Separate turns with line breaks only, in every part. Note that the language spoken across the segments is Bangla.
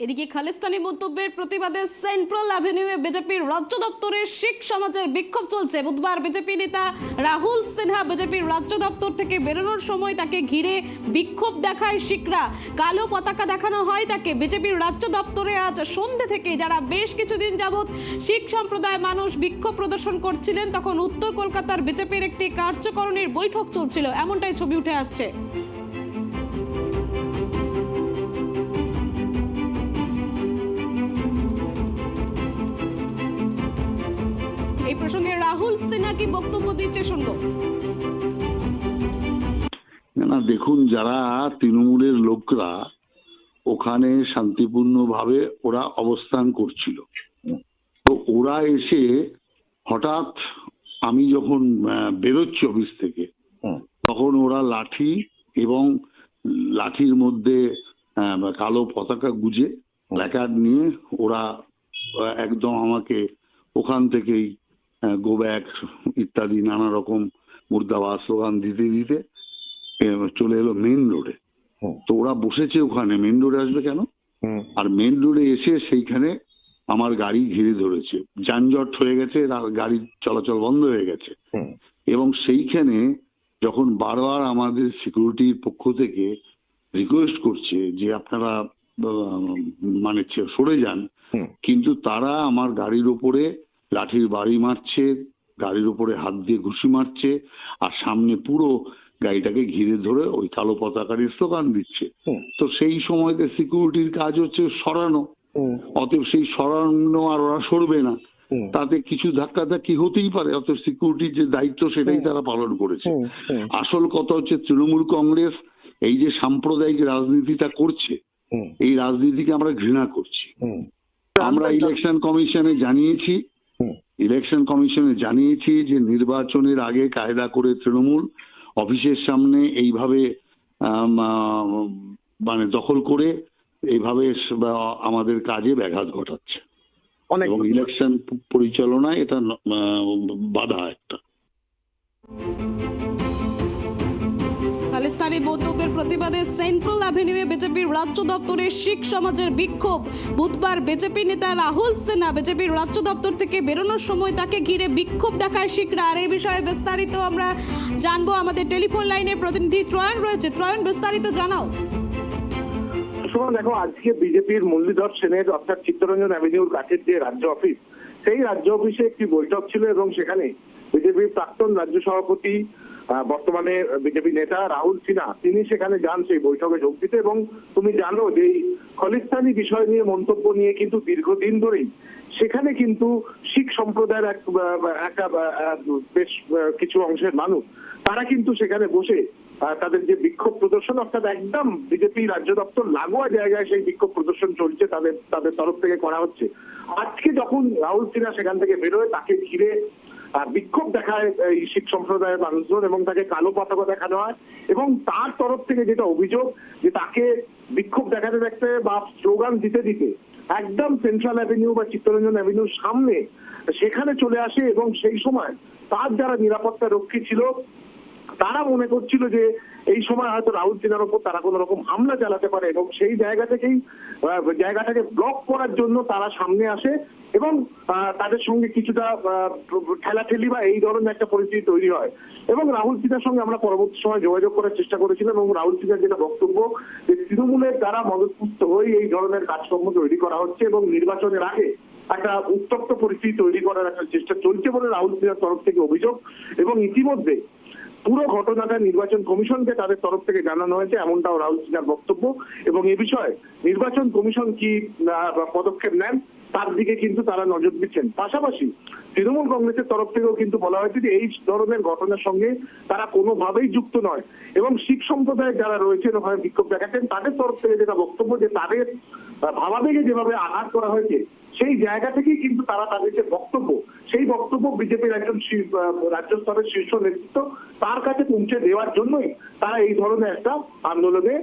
এদিকে খালিস্তানি মন্তব্যের প্রতিবাদে সেন্ট্রাল অ্যাভিনিউয়ে বিজেপির রাজ্য দপ্তরের শিখ সমাজের বিক্ষোভ চলছে। বুধবার বিজেপি নেতা রাহুল সিনহা বিজেপির রাজ্য দপ্তর থেকে বেরোনোর সময় তাকে ঘিরে বিক্ষোভ দেখায় শিখরা। কালো পতাকা দেখানো হয় তাকে। বিজেপির রাজ্য দপ্তরে আজ সন্ধ্যে থেকে যারা বেশ কিছুদিন যাবৎ শিখ সম্প্রদায় মানুষ বিক্ষোভ প্রদর্শন করছিলেন, তখন উত্তর কলকাতার বিজেপির একটি কার্যকারিণীর বৈঠক চলছিল, এমনটাই ছবি উঠে আসছে। এই প্রসঙ্গে রাহুল সিনহা কি বক্তব্য দিচ্ছে শুনবো।
না, দেখুন, যারা তৃণমূলের লোকরা ওখানে শান্তিপূর্ণভাবে ওরা অবস্থান করছিল, তো ওরা এসে হঠাৎ আমি যখন বেরোচ্ছি অফিস থেকে, তখন ওরা লাঠি এবং লাঠির মধ্যে কালো পতাকা গুজে প্ল্যাকার্ড নিয়ে ওরা একদম আমাকে ওখান থেকেই গো ব্যাক ইত্যাদি নানা রকম মুর্দাবাদ স্লোগান দিতে দিতে চলে এলো মেন রোডে। তো ওরা বসেছে ওখানে, মেন রোডে আসবে কেন? আর মেন রোডে এসে সেইখানে আমার গাড়ি ঘিরে ধরেছে, যানজট হয়ে গেছে, গাড়ি চলাচল বন্ধ হয়ে গেছে। এবং সেইখানে যখন বারবার আমাদের সিকিউরিটির পক্ষ থেকে রিকোয়েস্ট করছে যে আপনারা মানে সরে যান, কিন্তু তারা আমার গাড়ির উপরে লাঠির বাড়ি মারছে, গাড়ির উপরে হাত দিয়ে ঘুষি মারছে, আর সামনে পুরো গাড়িটাকে ঘিরে ধরে ওই কালো পতাকার স্লোগান দিচ্ছে। তো সেই সময়তে সিকিউরিটির কাজ হচ্ছে সরানো, অতএব সেই সরানো আর ওরা সরবে না, তাতে কিছু ধাক্কাধাক্কি হতেই পারে। অতএব সিকিউরিটির যে দায়িত্ব সেটাই তারা পালন করেছে। আসল কথা হচ্ছে তৃণমূল কংগ্রেস এই যে সাম্প্রদায়িক রাজনীতিটা করছে, এই রাজনীতিকে আমরা ঘৃণা করছি। আমরা ইলেকশন কমিশনে জানিয়েছি যে নির্বাচনের আগে কায়দা করে তৃণমূল অফিসের সামনে এইভাবে মানে দখল করে এইভাবে আমাদের কাজে ব্যাঘাত ঘটাচ্ছে এবং ইলেকশন পরিচালনায় এটা বাধা একটা।
খালিস্তানি মন্তব্যের প্রতিবাদে সেন্ট্রাল অ্যাভিনিউয়ে বিজেপির রাজ্য দপ্তরের শিখ সমাজের বিক্ষোভ। বুধবার বিজেপি নেতা রাহুল সিনহা বিজেপির রাজ্য দপ্তর থেকে বেরোনোর সময় তাকে ঘিরে বিক্ষোভ দেখায় শিখরা। আর এই বিষয়ে বিস্তারিত আমরা জানবো, আমাদের টেলিফোন লাইনের প্রতিনিধি ত্রয়ন রয়েছে। ত্রয়ন, বিস্তারিত জানাও।
দেখো, আজকে বিজেপির মুরলীধর সেনের অর্থাৎ চিত্তরঞ্জন অ্যাভিনিউর কাছের যে রাজ্য অফিস, সেই রাজ্য অফিসে একটি বৈঠক ছিল এবং সেখানে বিজেপির প্রাক্তন রাজ্য সভাপতি বর্তমানে বিজেপি নেতা রাহুল সিনহা তিনি সেখানে যান সেই বৈঠকে যোগ দিতে। এবং তুমি জানো যে খলিস্তানি বিষয় নিয়ে মন্তব্য নিয়ে কিন্তু দীর্ঘদিন ধরেই সেখানে কিন্তু শিখ সম্প্রদায়ের একটা বেশ কিছু অংশের মানুষ তারা কিন্তু সেখানে বসে তাদের যে বিক্ষোভ প্রদর্শন, অর্থাৎ একদম বিজেপি রাজ্য দপ্তর লাগোয়া জায়গায় সেই বিক্ষোভ প্রদর্শন চলছে, তাদের তরফ থেকে করা হচ্ছে। আজকে যখন রাহুল সিনহা সেখান থেকে বেরোয়, তাকে ঘিরে বিক্ষোভ দেখায় এই শিখ সম্প্রদায়ের মানুষজন এবং তাকে কালো পতাকা দেখানো হয়। এবং তার তরফ থেকে যেটা অভিযোগ যে তাকে বিক্ষোভ দেখাতে দেখতে বা স্লোগান দিতে দিতে একদম সেন্ট্রাল অ্যাভিনিউ বা চিত্তরঞ্জন অ্যাভিনিউর সামনে সেখানে চলে আসে। এবং সেই সময় তার যারা নিরাপত্তা রক্ষী ছিল তারা মনে করছিল যে এই সময় হয়তো রাহুল সিনহার উপর তারা কোনো রকম হামলা চালাতে পারে এবং সেই জায়গাটাকে ব্লক করার জন্য তারা সামনে আসে এবং তাদের সঙ্গে কিছুটা ঠেলাঠেলি বা এই ধরনের একটা পরিস্থিতি তৈরি হয়। এবং রাহুল সিনহার সঙ্গে আমরা পরবর্তী সময় যোগাযোগ করার চেষ্টা করেছিলাম এবং রাহুল সিনহার যেটা বক্তব্য যে তৃণমূলের দ্বারা মদতপুষ্ট হয়ে এই ধরনের কাজকর্ম তৈরি করা হচ্ছে এবং নির্বাচনের আগে একটা উত্তপ্ত পরিস্থিতি তৈরি করার একটা চেষ্টা চলছে বলে রাহুল সিনহার তরফ থেকে অভিযোগ। এবং ইতিমধ্যে পুরো ঘটনাটা নির্বাচন কমিশনকে তাদের তরফ থেকে জানানো হয়েছে, এমনটাও রাহুল সিনহার বক্তব্য। এবং এ বিষয়ে নির্বাচন কমিশন কি পদক্ষেপ নেন তার দিকে কিন্তু তারা নজর দিচ্ছেন। পাশাপাশি তৃণমূল কংগ্রেসের তরফ থেকেও কিন্তু বলা হয়েছে যে এই ধরনের ঘটনার সঙ্গে তারা কোনোভাবেই যুক্ত নয় এবং শিখ সম্প্রদায়ের যারা রয়েছেন ওখানে বিক্ষোভ দেখাচ্ছেন তাদের তরফ থেকে যেটা বক্তব্য যে তাদের ভাবাবেগে যেভাবে আঘাত করা হয়েছে সেই জায়গা থেকেই কিন্তু তারা তাদের যে বক্তব্য সেই বক্তব্য বিজেপির একজন রাজ্য স্তরের শীর্ষ নেতৃত্ব তার কাছে পৌঁছে দেওয়ার জন্যই তারা এই ধরনের একটা আন্দোলনে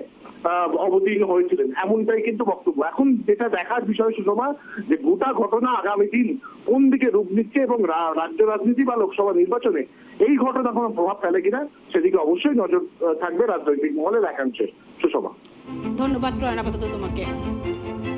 অবতীর্ণ হয়েছিলেন, এমনটাই কিন্তু বক্তব্য। এখন যেটা দেখার বিষয় সুষমা যে গোটা ঘটনা আগামী দিন কোন দিকে রূপ নিচ্ছে এবং রাজ্য রাজনীতি বা লোকসভা নির্বাচনে এই ঘটনা কোনো প্রভাব ফেলে কিনা সেদিকে অবশ্যই নজর থাকবে রাজনৈতিক মহলের একাংশে। সুষমা,
ধন্যবাদ ত্রয়ন, আপাতত তোমাকে।